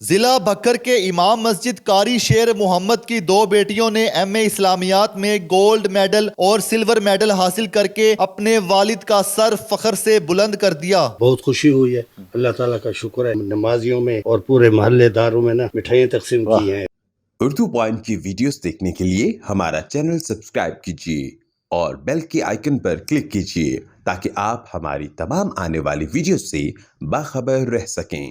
ضلع بکر کے امام مسجد قاری شیر محمد کی دو بیٹیوں نے ایم اے اسلامیات میں گولڈ میڈل اور سلور میڈل حاصل کر کے اپنے والد کا سر فخر سے بلند کر دیا۔ بہت خوشی ہوئی ہے، اللہ تعالیٰ کا شکر ہے۔ نمازیوں میں اور پورے محلے داروں میں مٹھائیاں تقسیم کی ہیں۔ اردو پوائنٹ کی ویڈیوز دیکھنے کے لیے ہمارا چینل سبسکرائب کیجیے اور بیل کے آئیکن پر کلک کیجیے تاکہ آپ ہماری تمام آنے والی ویڈیوز سے باخبر رہ سکیں۔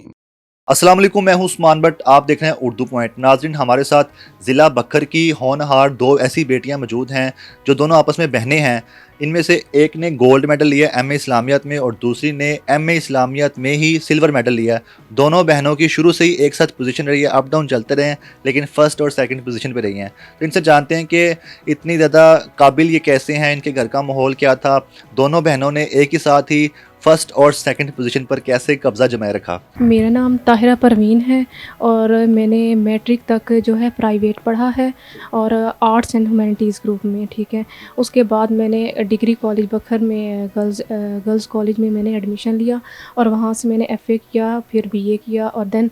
السلام علیکم، میں ہوں عثمان بٹ، آپ دیکھ رہے ہیں اردو پوائنٹ۔ ناظرین، ہمارے ساتھ ضلع بکر کی ہونہار دو ایسی بیٹیاں موجود ہیں جو دونوں آپس میں بہنیں ہیں۔ ان میں سے ایک نے گولڈ میڈل لیا ایم اے اسلامیات میں اور دوسری نے ایم اے اسلامیات میں ہی سلور میڈل لیا۔ دونوں بہنوں کی شروع سے ہی ایک ساتھ پوزیشن رہی ہے، اپ ڈاؤن چلتے رہے ہیں، لیکن فرسٹ اور سیکنڈ پوزیشن پہ رہی ہیں۔ تو ان سے جانتے ہیں کہ اتنی زیادہ قابل یہ کیسے ہیں، ان کے گھر کا ماحول کیا تھا، دونوں بہنوں نے ایک ہی ساتھ ہی فرسٹ اور سیکنڈ پوزیشن پر کیسے قبضہ جمائے رکھا۔ میرا نام طاہرہ پروین ہے اور میں نے میٹرک تک جو ہے پرائیویٹ پڑھا ہے اور آرٹس اینڈ ہیومینٹیز گروپ میں، ٹھیک ہے۔ اس کے بعد میں نے ڈگری کالج بکھر میں گرلز کالج میں نے ایڈمیشن لیا اور وہاں سے میں نے ایف اے کیا، پھر بی اے کیا اور Deen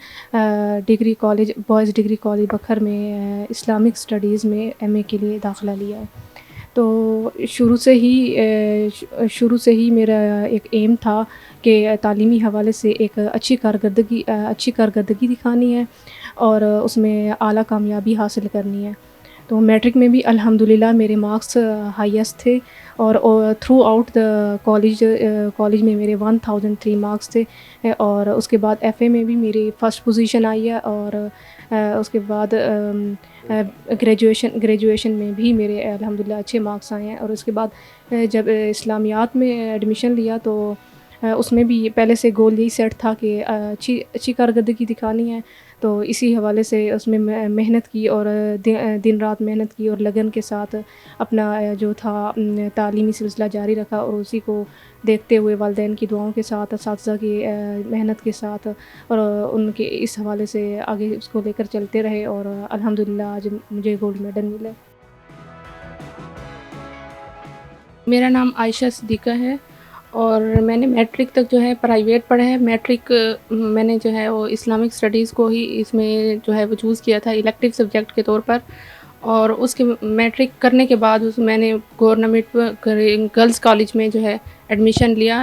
degree college boys degree college بکھر میں اسلامک اسٹڈیز میں ایم اے کے لیے داخلہ لیا ہے۔ تو شروع سے ہی میرا ایک ایم تھا کہ تعلیمی حوالے سے ایک اچھی کارکردگی دکھانی ہے اور اس میں اعلیٰ کامیابی حاصل کرنی ہے۔ تو میٹرک میں بھی الحمدللہ میرے مارکس ہائیسٹ تھے اور تھرو آؤٹ دا کالج میں میرے 1003 مارکس تھے اور اس کے بعد ایف اے میں بھی میری فرسٹ پوزیشن آئی ہے اور اس کے بعد گریجویشن میں بھی میرے الحمدللہ اچھے مارکس آئے ہیں۔ اور اس کے بعد جب اسلامیات میں ایڈمیشن لیا تو اس میں بھی پہلے سے گول یہی سیٹ تھا کہ اچھی کارکردگی دکھانی ہے، تو اسی حوالے سے اس میں محنت کی اور دن رات محنت کی اور لگن کے ساتھ اپنا جو تھا تعلیمی سلسلہ جاری رکھا اور اسی کو دیکھتے ہوئے والدین کی دعاؤں کے ساتھ، اساتذہ کی محنت کے ساتھ اور ان کے اس حوالے سے آگے اس کو لے کر چلتے رہے اور الحمدللہ آج مجھے گولڈ میڈل ملا۔ میرا نام عائشہ صدیقہ ہے اور میں نے میٹرک تک جو ہے پرائیویٹ پڑھا ہے۔ میٹرک میں نے جو ہے وہ اسلامک اسٹڈیز کو ہی اس میں جو ہے وہ چوز کیا تھا الیکٹیو سبجیکٹ کے طور پر، اور اس کے میٹرک کرنے کے بعد میں نے گورنمنٹ گرلز کالج میں جو ہے ایڈمیشن لیا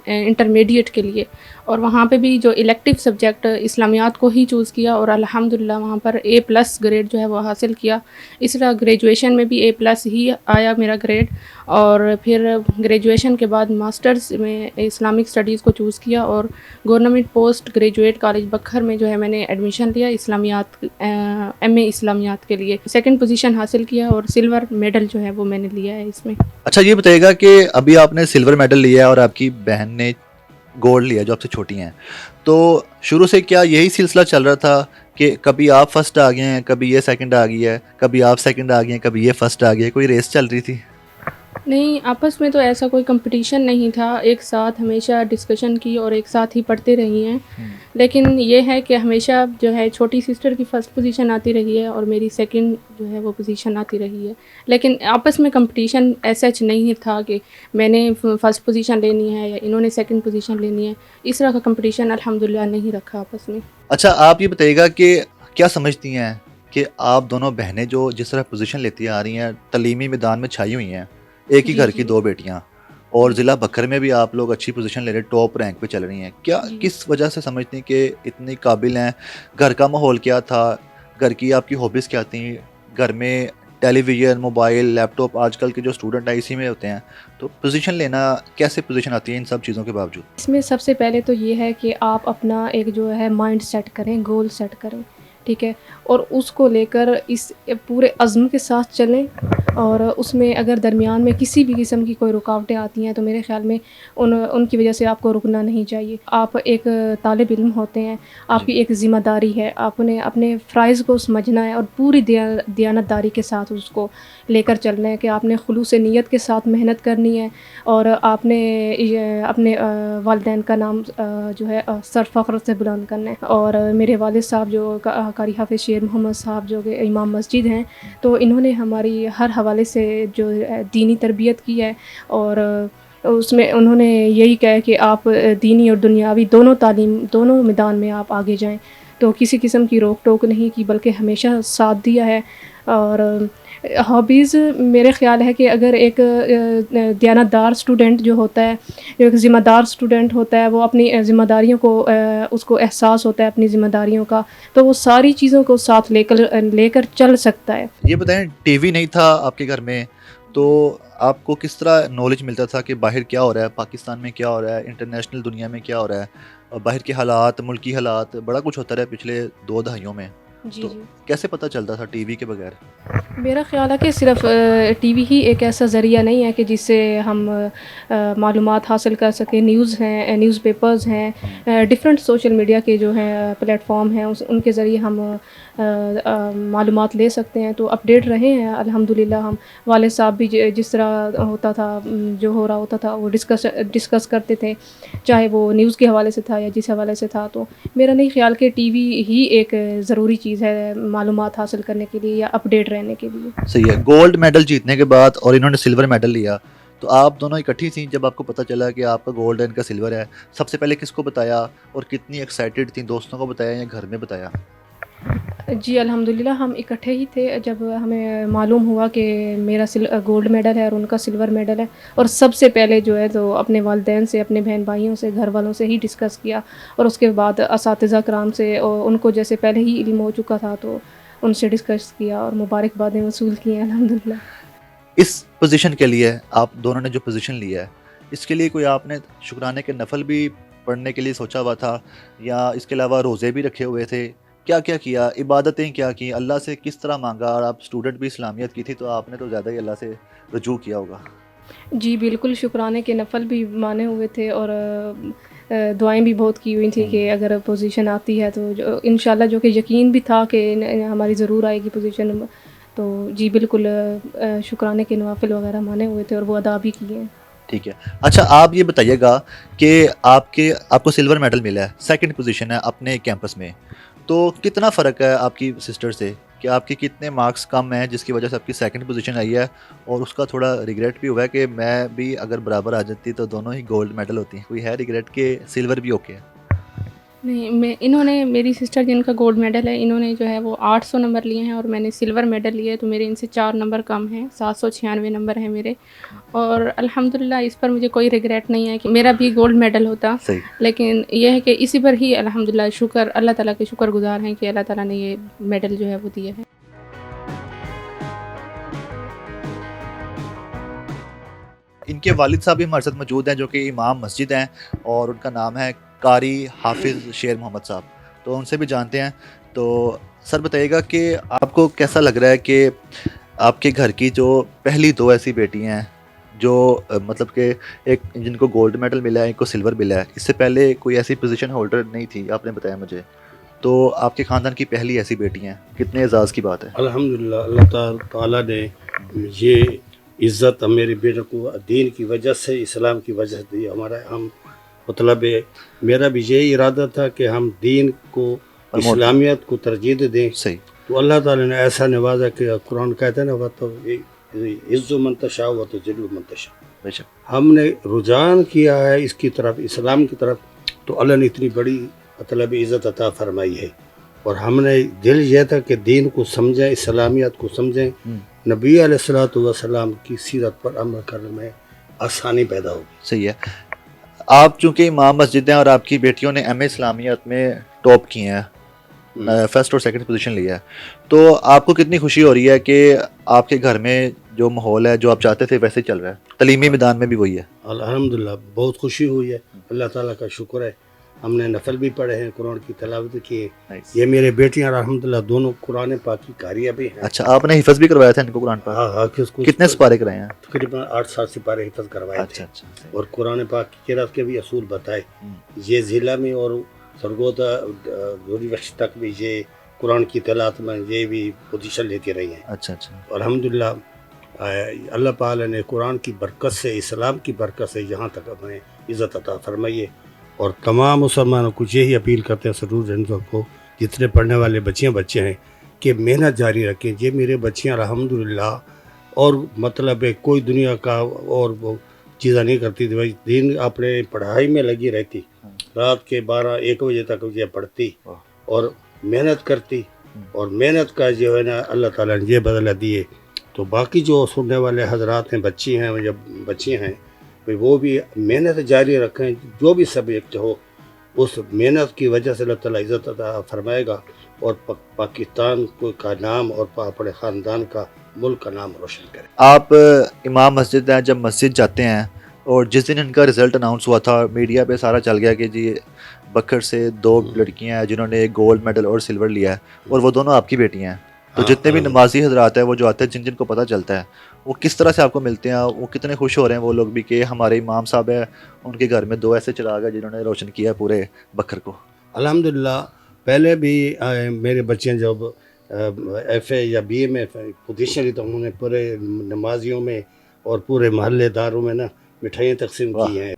انٹرمیڈیٹ کے لیے، اور وہاں پہ بھی جو الیکٹیو سبجیکٹ اسلامیات کو ہی چوز کیا اور الحمدللہ وہاں پر A+ گریڈ جو ہے وہ حاصل کیا۔ اس طرح گریجویشن میں بھی A+ ہی آیا میرا گریڈ، اور پھر گریجویشن کے بعد ماسٹرز میں اسلامک اسٹڈیز کو چوز کیا اور گورنمنٹ پوسٹ گریجویٹ کالج بکھر میں جو ہے میں نے ایڈمیشن لیا اسلامیات ایم اے اسلامیات کے لیے، سیکنڈ پوزیشن حاصل کیا اور سلور میڈل جو ہے وہ میں نے لیا ہے اس میں۔ اچھا، یہ بتائیے گا کہ ابھی آپ نے سلور میڈل لیا ہے اور آپ کی بہن نے گولڈ لیا جو آپ سے چھوٹی ہیں، تو شروع سے کیا یہی سلسلہ چل رہا تھا کہ کبھی آپ فرسٹ آ گئے ہیں، کبھی یہ سیکنڈ آ گئی ہے، کبھی آپ سیکنڈ آ گئے ہیں، کبھی یہ فرسٹ آ گئی ہے، کوئی ریس چل رہی تھی؟ نہیں، آپس میں تو ایسا کوئی کمپٹیشن نہیں تھا، ایک ساتھ ہمیشہ ڈسکشن کی اور ایک ساتھ ہی پڑھتے رہی ہیں، لیکن یہ ہے کہ ہمیشہ جو ہے چھوٹی سسٹر کی فرسٹ پوزیشن آتی رہی ہے اور میری سیکنڈ جو ہے وہ پوزیشن آتی رہی ہے، لیکن آپس میں کمپٹیشن ایسا نہیں تھا کہ میں نے فرسٹ پوزیشن لینی ہے یا انہوں نے سیکنڈ پوزیشن لینی ہے، اس طرح کا کمپٹیشن الحمدللہ نہیں رکھا آپس میں۔ اچھا، آپ یہ بتائیے گا کہ کیا سمجھتی ہیں کہ آپ دونوں بہنیں جو جس طرح پوزیشن لیتی آ رہی ہیں، تعلیمی میدان میں چھائی ہوئی ہیں، ایک ہی گھر کی دو بیٹیاں، اور ضلع بکر میں بھی آپ لوگ اچھی پوزیشن لے رہے، ٹاپ رینک پہ چل رہی ہیں، کیا کس وجہ سے سمجھتی ہیں کہ اتنی قابل ہیں؟ گھر کا ماحول کیا تھا؟ گھر کی آپ کی ہابیز کیا تھیں؟ گھر میں ٹیلی ویژن، موبائل، لیپ ٹاپ، آج کل کے جو اسٹوڈنٹ ہیں اسی میں ہوتے ہیں، تو پوزیشن لینا کیسے پوزیشن آتی ہے ان سب چیزوں کے باوجود؟ اس میں سب سے پہلے تو یہ ہے کہ آپ اپنا ایک جو ہے مائنڈ سیٹ کریں، گول سیٹ کریں، ٹھیک ہے، اور اس کو لے کر اس پورے عزم کے ساتھ چلیں، اور اس میں اگر درمیان میں کسی بھی قسم کی کوئی رکاوٹیں آتی ہیں تو میرے خیال میں ان کی وجہ سے آپ کو رکنا نہیں چاہیے۔ آپ ایک طالب علم ہوتے ہیں، آپ کی ایک ذمہ داری ہے، آپ نے اپنے فرائض کو سمجھنا ہے اور پوری دیانتداری کے ساتھ اس کو لے کر چلنا ہے کہ آپ نے خلوص نیت کے ساتھ محنت کرنی ہے اور آپ نے اپنے والدین کا نام جو ہے سر فخر سے بلند کرنا ہے۔ اور میرے والد صاحب جو قاری حافظ شیر محمد صاحب جو کہ امام مسجد ہیں، تو انہوں نے ہماری ہر حوالے سے جو دینی تربیت کی ہے، اور اس میں انہوں نے یہی کہا کہ آپ دینی اور دنیاوی دونوں میدان میں آپ آگے جائیں۔ تو کسی قسم کی روک ٹوک نہیں کی بلکہ ہمیشہ ساتھ دیا ہے. اور ہابیز میرے خیال ہے کہ اگر ایک دیانتدار اسٹوڈنٹ جو ہوتا ہے, جو ایک ذمہ دار اسٹوڈنٹ ہوتا ہے, وہ اپنی ذمہ داریوں کو اس کو احساس ہوتا ہے اپنی ذمہ داریوں کا, تو وہ ساری چیزوں کو ساتھ لے کر چل سکتا ہے. یہ بتائیں, ٹی وی نہیں تھا آپ کے گھر میں تو آپ کو کس طرح نالج ملتا تھا کہ باہر کیا ہو رہا ہے, پاکستان میں کیا ہو رہا ہے, انٹرنیشنل دنیا میں کیا ہو رہا ہے, اور باہر کے حالات, ملکی حالات, بڑا کچھ ہوتا رہا پچھلے 2 دہائیوں میں. جی تو جی, کیسے پتہ چلتا تھا ٹی وی کے بغیر؟ میرا خیال ہے کہ صرف ٹی وی ہی ایک ایسا ذریعہ نہیں ہے کہ جس سے ہم معلومات حاصل کر سکیں. نیوز ہیں, نیوز پیپرز ہیں, ڈفرینٹ سوشل میڈیا کے جو ہیں پلیٹ فارم ہیں, ان کے ذریعے ہم معلومات لے سکتے ہیں. تو اپڈیٹ رہے ہیں الحمدللہ. ہم والد صاحب بھی جس طرح ہوتا تھا, جو ہو رہا ہوتا تھا, وہ ڈسکس کرتے تھے, چاہے وہ نیوز کے حوالے سے تھا یا جس حوالے سے تھا. تو میرا نہیں خیال کہ ٹی وی ہی ایک ضروری چیز ہے معلومات حاصل کرنے کے لیے یا اپڈیٹ رہنے کے لیے. صحیح ہے. گولڈ میڈل جیتنے کے بعد اور انہوں نے سلور میڈل لیا, تو آپ دونوں اکٹھی تھیں جب آپ کو پتہ چلا کہ آپ کا گولڈ ہے, ان کا سلور ہے؟ سب سے پہلے کس کو بتایا اور کتنی ایکسائٹیڈ تھیں؟ دوستوں کو بتایا یا گھر میں بتایا؟ جی الحمدللہ ہم اکٹھے ہی تھے جب ہمیں معلوم ہوا کہ میرا گولڈ میڈل ہے اور ان کا سلور میڈل ہے. اور سب سے پہلے جو ہے تو اپنے والدین سے, اپنے بہن بھائیوں سے, گھر والوں سے ہی ڈسکس کیا, اور اس کے بعد اساتذہ کرام سے, اور ان کو جیسے پہلے ہی علم ہو چکا تھا تو ان سے ڈسکس کیا اور مبارکبادیں وصول کی ہیں الحمدللہ. اس پوزیشن کے لیے آپ دونوں نے جو پوزیشن لیا ہے, اس کے لیے کوئی آپ نے شکرانے کے نفل بھی پڑھنے کے لیے سوچا ہوا تھا, یا اس کے علاوہ روزے بھی رکھے ہوئے تھے؟ کیا کیا کیا, عبادتیں کیا کی, اللہ سے کس طرح مانگا؟ اور آپ اسٹوڈنٹ بھی اسلامیت کی تھی تو آپ نے تو زیادہ ہی اللہ سے رجوع کیا ہوگا. جی بالکل, شکرانے کے نفل بھی مانے ہوئے تھے اور دعائیں بھی بہت کی ہوئی تھیں کہ اگر پوزیشن آتی ہے تو انشاءاللہ, جو کہ یقین بھی تھا کہ ہماری ضرور آئے گی پوزیشن. تو جی بالکل شکرانے کے نوافل وغیرہ مانے ہوئے تھے اور وہ ادا بھی کیے ہیں. ٹھیک ہے. اچھا, آپ یہ بتائیے گا کہ آپ کو سلور میڈل ملا ہے, سیکنڈ پوزیشن ہے اپنے کیمپس میں, تو کتنا فرق ہے آپ کی سسٹر سے؟ کہ آپ کے کتنے مارکس کم ہیں جس کی وجہ سے آپ کی سیکنڈ پوزیشن آئی ہے, اور اس کا تھوڑا ریگریٹ بھی ہوا ہے کہ میں بھی اگر برابر آ جاتی تو دونوں ہی گولڈ میڈل ہوتی ہیں؟ کوئی ہے ریگریٹ کہ سلور بھی اوکے ہے؟ نہیں, انہوں نے, میری سسٹر جن کا گولڈ میڈل ہے, انہوں نے جو ہے وہ 800 نمبر لیے ہیں اور میں نے سلور میڈل لیے, تو میرے ان سے 4 نمبر کم ہیں, 796 نمبر ہیں میرے. اور الحمدللہ اس پر مجھے کوئی ریگریٹ نہیں ہے کہ میرا بھی گولڈ میڈل ہوتا. صحیح. لیکن یہ ہے کہ اسی پر ہی الحمدللہ شکر, اللہ تعالیٰ کے شکر گزار ہیں کہ اللہ تعالیٰ نے یہ میڈل جو ہے وہ دیا ہے. ان کے والد صاحب بھی ہمارے ساتھ موجود ہیں جو کہ امام مسجد ہیں, اور ان کا نام ہے قاری حافظ شیر محمد صاحب, تو ان سے بھی جانتے ہیں. تو سر بتائیے گا کہ آپ کو کیسا لگ رہا ہے کہ آپ کے گھر کی جو پہلی 2 ایسی بیٹی ہیں جو مطلب کہ ایک جن کو گولڈ میڈل ملا ہے, ایک کو سلور ملا ہے, اس سے پہلے کوئی ایسی پوزیشن ہولڈر نہیں تھی آپ نے بتایا مجھے, تو آپ کے خاندان کی پہلی ایسی بیٹی ہیں, کتنے اعزاز کی بات ہے. الحمدللہ اللہ تعالیٰ نے یہ عزت میرے بیٹے کو دین کی وجہ سے, اسلام کی وجہ سے دی. ہم مطلب میرا بھی یہ ارادہ تھا کہ ہم دین کو, اسلامیت کو ترجیح دیں. صحیح. تو اللہ تعالیٰ نے ایسا نوازا کہ قرآن کہتے ہیں نا, وہ تو عز من تشاء و تذل من تشاء. بے شک. ہم نے رجحان کیا ہے اس کی طرف, اسلام کی طرف, تو اللہ نے اتنی بڑی مطلب عزت عطا فرمائی ہے. اور ہم نے دل یہ تھا کہ دین کو سمجھیں, اسلامیت کو سمجھیں, نبی علیہ الصلوۃ والسلام کی سیرت پر عمل کرنے میں آسانی پیدا ہوگی. صحیح ہے. آپ چونکہ امام مسجد ہیں اور آپ کی بیٹیوں نے ایم اے اسلامیت میں ٹاپ کیے ہیں, فرسٹ اور سیکنڈ پوزیشن لیا ہے, تو آپ کو کتنی خوشی ہو رہی ہے کہ آپ کے گھر میں جو ماحول ہے, جو آپ چاہتے تھے ویسے ہی چل رہا ہے, تعلیمی میدان میں بھی وہی ہے؟ الحمدللہ بہت خوشی ہوئی ہے, اللہ تعالیٰ کا شکر ہے. ہم نے نفل بھی پڑھے ہیں, قرآن کی تلاوت کی ہے. یہ میرے بیٹیاں الحمدللہ دونوں قرآن پاک کی قاریہ بھی ہیں. اچھا, آپ نے حفظ بھی کروایا تھا ان کو قرآن پاک؟ ہاں, حافظ کو کتنے سپارے کرائے ہیں؟ تقریباً 8 سپارے حفظ کروائے تھے. اچھا. اور قرآن پاک کی قرأت کے بھی اصول بتائے. یہ ضلع میں اور سرگودا دوری وقت تک بھی یہ قرآن کی تلاوت میں یہ بھی پوزیشن لیتی رہی ہیں. اچھا. الحمدللہ اللہ تعالیٰ نے قرآن کی برکت سے, اسلام کی برکت سے یہاں تک ہمیں عزت عطا فرمائی ہے. اور تمام مسلمانوں کو یہی اپیل کرتے ہیں, ضرور رہندوں کو, جتنے پڑھنے والے بچے ہیں, کہ محنت جاری رکھیں. یہ میرے بچیاں الحمدللہ, اور مطلب ہے کوئی دنیا کا اور وہ چیزیں نہیں کرتی تھی, دین اپنے پڑھائی میں لگی رہتی, رات کے 12-1 بجے تک یہ پڑھتی, اور محنت کرتی اور محنت کا جو ہے نا اللہ تعالیٰ نے یہ بدلہ دیے. تو باقی جو سننے والے حضرات ہیں، بچی ہیں یا بچے ہیں، وہ بھی محنت جاری رکھیں. جو بھی سبجیکٹ ہو اس محنت کی وجہ سے اللہ تعالیٰ عزت عطا فرمائے گا اور پاکستان کا نام اور اپنے خاندان کا، ملک کا نام روشن کرے. آپ امام مسجد ہیں، جب مسجد جاتے ہیں اور جس دن ان کا رزلٹ اناؤنس ہوا تھا میڈیا پہ سارا چل گیا کہ جی بکر سے 2 لڑکیاں ہیں جنہوں نے گولڈ میڈل اور سلور لیا ہے اور وہ دونوں آپ کی بیٹیاں ہیں. تو جتنے بھی نمازی حضرات ہیں وہ جو آتے ہیں، جن کو پتہ چلتا ہے، وہ کس طرح سے آپ کو ملتے ہیں؟ وہ کتنے خوش ہو رہے ہیں وہ لوگ بھی کہ ہمارے امام صاحب ہیں، ان کے گھر میں 2 ایسے چراغ ہیں جنہوں نے روشن کیا پورے بکر کو؟ الحمدللہ. پہلے بھی میرے بچے جب ایف اے یا بی اے میں پوزیشن لی تو انہوں نے پورے نمازیوں میں اور پورے محلے داروں میں نا مٹھائیاں تقسیم کی ہیں.